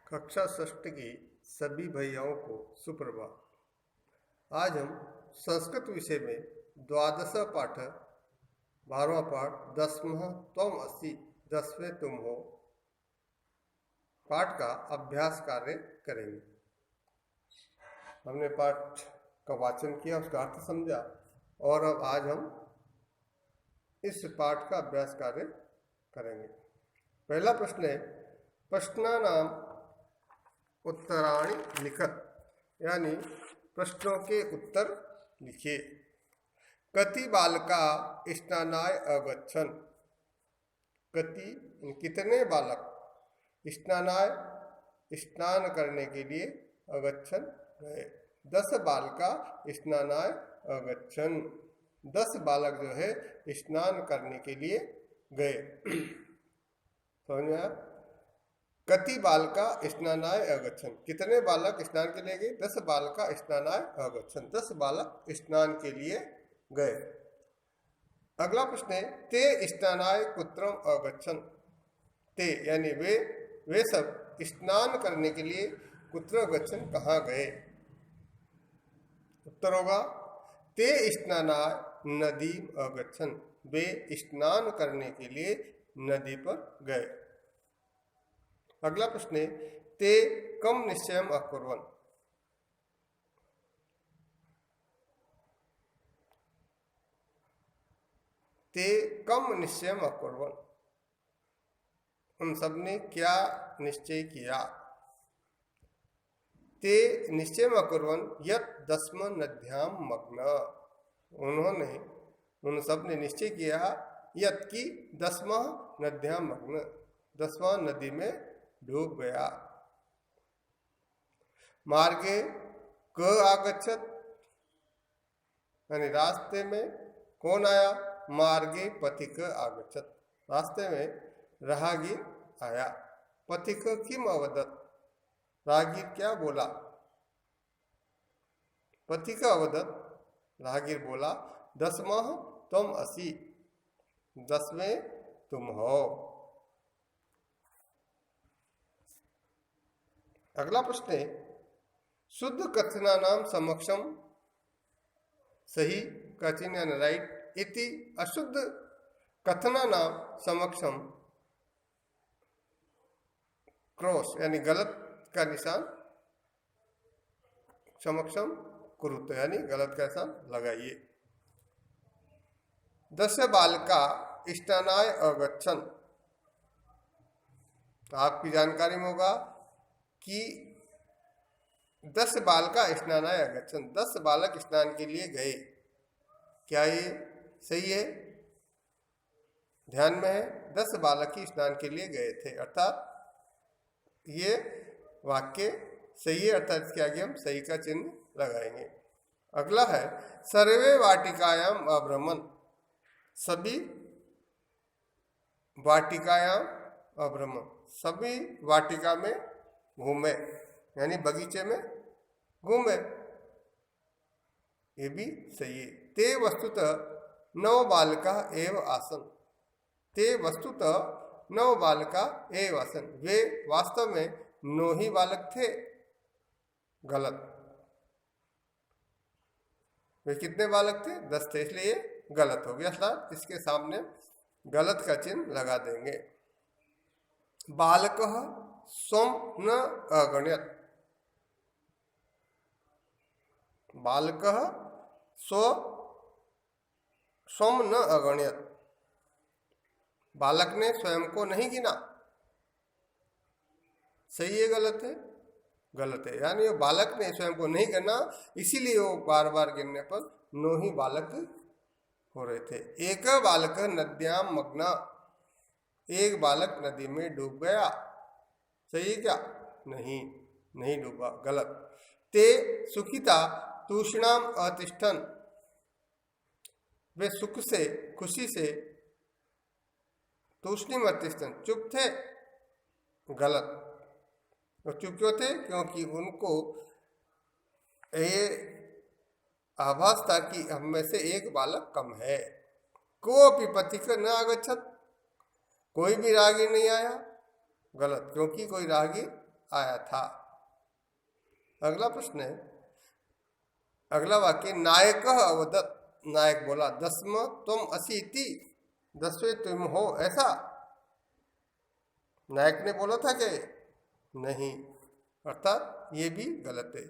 कक्षा षष्ठ की सभी भैयाओं को सुप्रभात। आज हम संस्कृत विषय में द्वादश पाठ 12वां पाठ 10वां त्वम असि 10वें तुम हो पाठ का अभ्यास कार्य करेंगे। हमने पाठ का वाचन किया, उसका अर्थ समझा और अब आज हम इस पाठ का अभ्यास कार्य करेंगे। पहला प्रश्न है, प्रश्नानाम उत्तराणि लिखत, यानी प्रश्नों के उत्तर लिखिए। कति बालका स्नानाय अगच्छन्, कति कितने बालक, स्नानाय स्नान करने के लिए, अगच्छन् गए। 10 बालका स्नानाय अगच्छन्, 10 बालक जो है स्नान करने के लिए गए। समझ में आया? कति बालका स्नानाय अगच्छन्, कितने बालक स्नान के लिए गए? 10 बालका स्नानाय अगच्छन्, 10 बालक स्नान के लिए गए। अगला प्रश्न है, ते स्नानाय कुत्रम अगच्छन्, ते यानी वे सब स्नान करने के लिए कुत्र अगच्छन् कहाँ गए? उत्तर होगा ते स्नानाय नदी अगच्छन्, वे स्नान करने के लिए नदी पर गए। अगला प्रश्न है, ते कम निश्चयम् अकुर्वन्, ते कम निश्चयम् अकुर्वन्, उन सब ने क्या निश्चय किया? ते निश्चयम् अकुर्वन् यत् दस्म नद्यां मग्न, उन्होंने उन सब ने निश्चय किया यत् की 10वां नद्यां मग्न, 10वां नदी में डूब गया। मार्गे क आगच्छत्, यानी रास्ते में कौन आया? मार्गे पथिक आगच्छत्, रास्ते में राहगीर आया। पथिक किम अवदत्, राहगीर क्या बोला? पथिक अवदत्, राहगीर बोला 10वां त्वम असि, 10वें तुम हो। अगला प्रश्न है, शुद्ध कथनानाम समक्षम, सही का चिन्ह यानी राइट, इति अशुद्ध कथनानाम समक्षम क्रॉस यानी गलत का निशान, समक्षम कुरुत यानी गलत का निशान लगाइए। 10 बालका स्नानाय अगच्छन्, तो आपकी जानकारी में होगा कि 10 बालका स्नानाय अगच्छन्, 10 बालक स्नान के लिए गए। क्या ये सही है? ध्यान में है, 10 बालक ही स्नान के लिए गए थे, अर्थात ये वाक्य सही है, अर्थात इसके आगे हम सही का चिन्ह लगाएंगे। अगला है, सर्वे वाटिकायाम अभ्रमन्, सभी वाटिकायाम अभ्रमन्, सभी वाटिका में घूमे, यानी बगीचे में घूमे, ये भी सही है। ते वस्तुतः 9 बालका एव आसन, ते वस्तुतः 9 बालका एव आसन, वे वास्तव में 9 ही बालक थे। गलत, वे कितने बालक थे? 10 थे, इसलिए गलत हो गया। अर्थात इसके सामने गलत का चिन्ह लगा देंगे। बालकः स्वं न अगण्यत्, बालकः स्वं न अगण्यत्, बालक ने स्वयं को नहीं गिना। सही है गलत है? गलत है, यानी वो बालक ने स्वयं को नहीं गिना, इसीलिए वो बार बार गिनने पर 9 ही बालक हो रहे थे। एक बालक नद्यां मग्न, एक बालक नदी में डूब गया। सही क्या? नहीं, नहीं डूबा, गलत। ते सुखिता तूष्णाम अतिष्ठन्, वे सुख से खुशी से तूष्णीम अतिष्ठन् चुप थे। गलत, तो चुप क्यों थे? क्योंकि उनको ये आभास था कि हम में से एक बालक कम है। कोऽपि पथिक न आगच्छत्, कोई भी राहगीर नहीं आया। गलत, क्योंकि कोई राहगीर आया था। अगला प्रश्न है, अगला वाक्य, नायक अवदत्, नायक बोला, दस्म तुम असि इति, दसवें तुम हो ऐसा। नायक ने बोला था कि नहीं, अर्थात ये भी गलत है।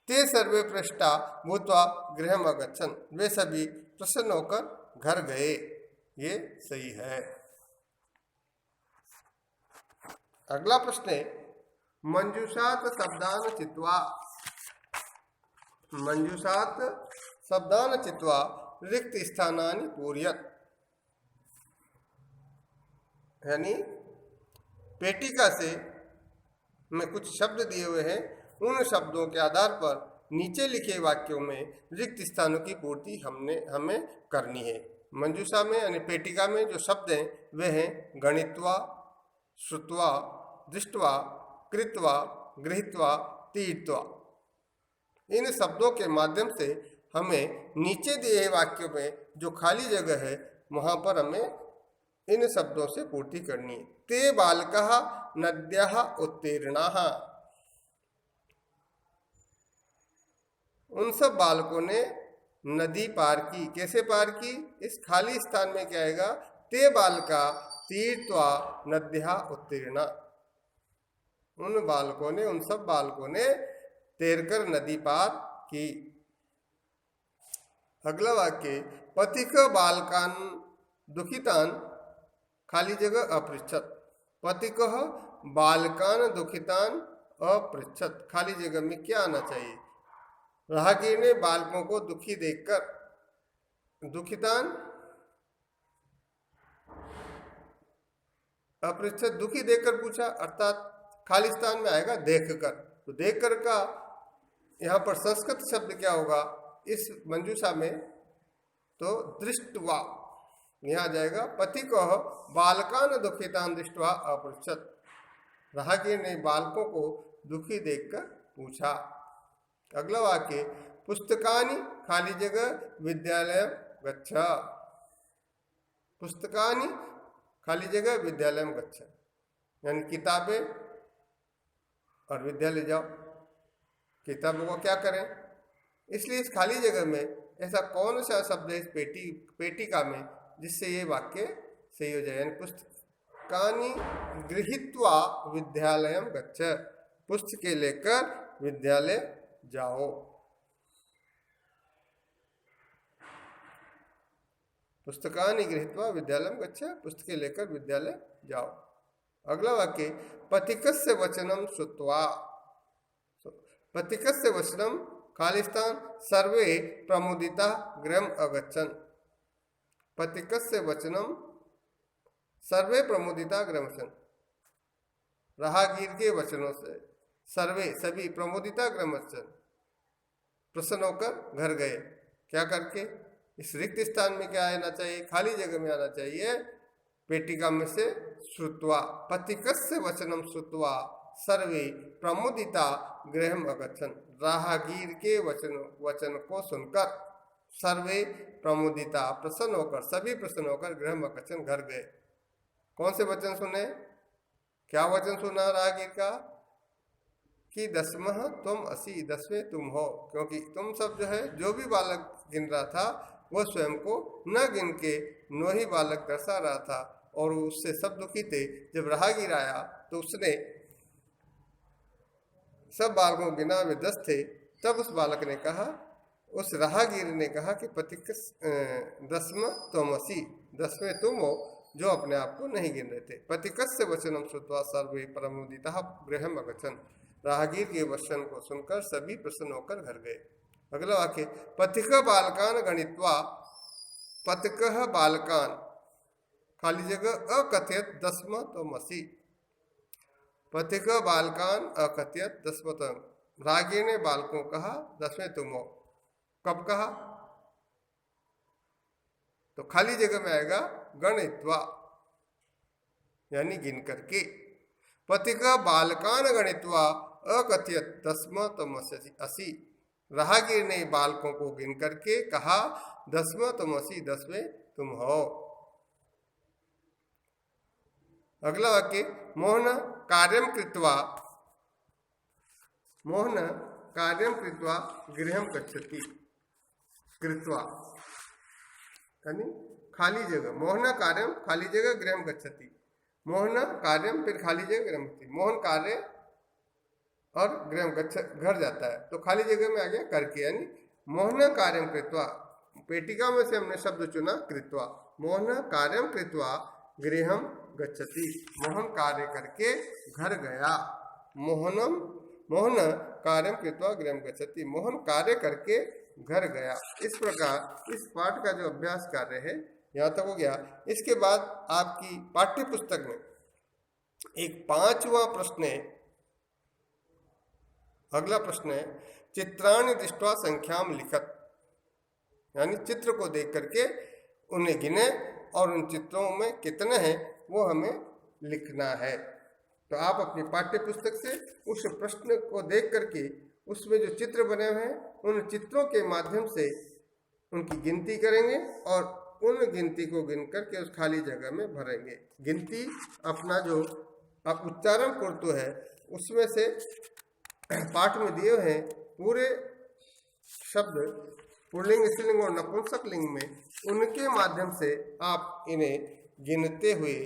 ते सर्वे पृष्ठा भूत्वा गृहम अगच्छन्, वे सभी प्रसन्न होकर घर गए, ये सही है। अगला प्रश्न है, मंजूषात शब्दान चित्वा, मंजूषात शब्दान चित्वा रिक्त स्थानानि पूरयत्, यानी पेटिका से में कुछ शब्द दिए हुए हैं, उन शब्दों के आधार पर नीचे लिखे वाक्यों में रिक्त स्थानों की पूर्ति हमें करनी है। मंजूषा में यानी पेटिका में जो शब्द हैं वे हैं गणित्वा, श्रुत्वा, दृष्ट्वा, कृत्वा, गृहीत्वा, तीर्त्वा। इन शब्दों के माध्यम से हमें नीचे दिए वाक्यों में जो खाली जगह है वहां पर हमें इन शब्दों से पूर्ति करनी है। ते बालकः नद्याः उत्तीर्णाः, उन सब बालकों ने नदी पार की। कैसे पार की? इस खाली स्थान में क्या आएगा? ते बालका तीर्त्वा नद्याः उत्तीर्णा, उन बालकों ने, उन सब बालकों ने तैरकर नदी पार की। अगला वाक्य, पथिक बालकान दुखितान, खाली जगह अपृच्छत, पथिक बालकान दुखितान अपृच्छत, खाली जगह में क्या आना चाहिए? राहगीर ने बालकों को दुखी देखकर, दुखितान अपृच्छत, दुखी देखकर पूछा, अर्थात खाली स्थान में आएगा देखकर। तो देखकर का यहाँ पर संस्कृत शब्द क्या होगा इस मंजूषा में? तो दृष्टवा, यहाँ जाएगा पथिकः बालकान दुखितान दृष्ट्वा अपृच्छत, राहगीर ने बालकों को दुखी देखकर पूछा। अगला वाक्य, पुस्तकानि खाली जगह विद्यालय गच्छ, पुस्तकानि खाली जगह विद्यालय गच्छ, यानी किताबें और विद्यालय जाओ। किताबों को क्या करें? इसलिए इस खाली जगह में ऐसा कौन सा शब्द है इस पेटिका में जिससे ये वाक्य सही हो जाए? यानी पुस्तकानि गृहीत्वा विद्यालयम गच्छ, पुस्तकें लेकर विद्यालय जाओ। पुस्तकानि गृहीत्वा विद्यालयम गच्छ, पुस्तकें लेकर विद्यालय जाओ। अगला वाक्य, पथिकस्य वचनम श्रुत्वा, पथिकस्य वचनम खाली स्थान सर्वे प्रमुदिता गृहम अगच्छन्, पथिकस्य वचनम सर्वे प्रमुदिता गृहम अगच्छन्, राहगीर के वचनों से सर्वे सभी प्रमुदिता गृहम अगच्छन्, प्रसन्न होकर घर गए। क्या करके? इस रिक्त स्थान में क्या आना चाहिए? खाली जगह में आना चाहिए पेटिका में से श्रुत्वा, पथिकस्य वचनम श्रुत्वा सर्वे प्रमुदिता गृहम अगच्छन्, राहगीर के वचन को सुनकर सर्वे प्रमुदिता प्रसन्न होकर, सभी प्रसन्न होकर गृहम अगच्छन् घर गए। कौन से वचन सुने? क्या वचन सुना राहगीर का? कि दसमः तुम असि, दसवें तुम हो, क्योंकि तुम सब जो है, जो भी बालक गिन रहा था वह स्वयं को न गिन के 9 ही बालक दर्शा रहा था और उससे सब दुखी थे। जब राहगीर आया तो उसने सब बालकों को गिना, वे 10 थे। तब उस बालक ने कहा, उस राहगीर ने कहा कि पथिकस दसम त्वमसि, 10वें तुम हो जो अपने आप को नहीं गिन रहे थे। पथिकस्य वचनम श्रुत्वा सर्वे प्रमुदितः गृहम अगच्छन्, राहगीर के वचन को सुनकर सभी प्रसन्न होकर घर गए। अगला वाक्य, पथिक बालकान गणित्वा, पथिकः बालकान खाली जगह अकथयत दसम त्वमसि, पथिक बालकान अकथयत दसम त्वम, राहगीर ने बालकों कहा 10वें तुम हो। कब कहा? तो खाली जगह में आएगा गणित्वा, यानी गिन करके। पथिक बालकान गणित्वा अकथयत दसम त्वमसि, राहगीर ने बालकों को गिन करके कहा 10वां त्वमसि, 10वें तुम हो। अगला वाक्य, मोहन कार्यम कृत्वा मोहन कार्यं कृत्वा गृहं गच्छति। कृत्वा यानी खाली जगह, मोहन कार्यं खाली जगह गृहं गच्छति, मोहन कार्यं फिर खाली जगह गृहं गच्छति, मोहन कार्य और गृहं गच्छ घर जाता है तो खाली जगह में आ गया करके, यानी मोहन कार्यं कृत्वा, पेटिका में से हमने शब्द चुना कृत्वा, मोहन कार्यं कृत्वा गृहं गच्छति, मोहन कार्य करके घर गया, मोहन कार्यं कृत्वा गृहं गच्छति, मोहन कार्य करके घर गया। इस प्रकार इस पाठ का जो अभ्यास कार्य है यहाँ तक हो गया। इसके बाद आपकी पाठ्य पुस्तक में एक 5वां प्रश्न है, अगला प्रश्न है चित्राणि दृष्ट्वा संख्याम लिखत, यानी चित्र को देख करके उन्हें गिने और उन चित्रों में कितने हैं वो हमें लिखना है। तो आप अपनी पाठ्य पुस्तक से उस प्रश्न को देख करके उसमें जो चित्र बने हुए हैं उन चित्रों के माध्यम से उनकी गिनती करेंगे और उन गिनती को गिन करके उस खाली जगह में भरेंगे। गिनती अपना जो आप उच्चारण करते है उसमें से पाठ में दिए हैं पूरे शब्द पुल्लिंग, स्त्रीलिंग और नपुंसक लिंग में, उनके माध्यम से आप इन्हें गिनते हुए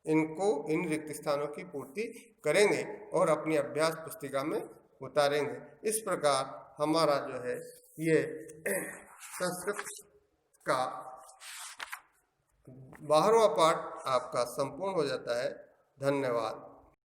इन रिक्त स्थानों की पूर्ति करेंगे और अपनी अभ्यास पुस्तिका में उतारेंगे। इस प्रकार हमारा जो है ये संस्कृत का 12वां पाठ आपका संपूर्ण हो जाता है। धन्यवाद।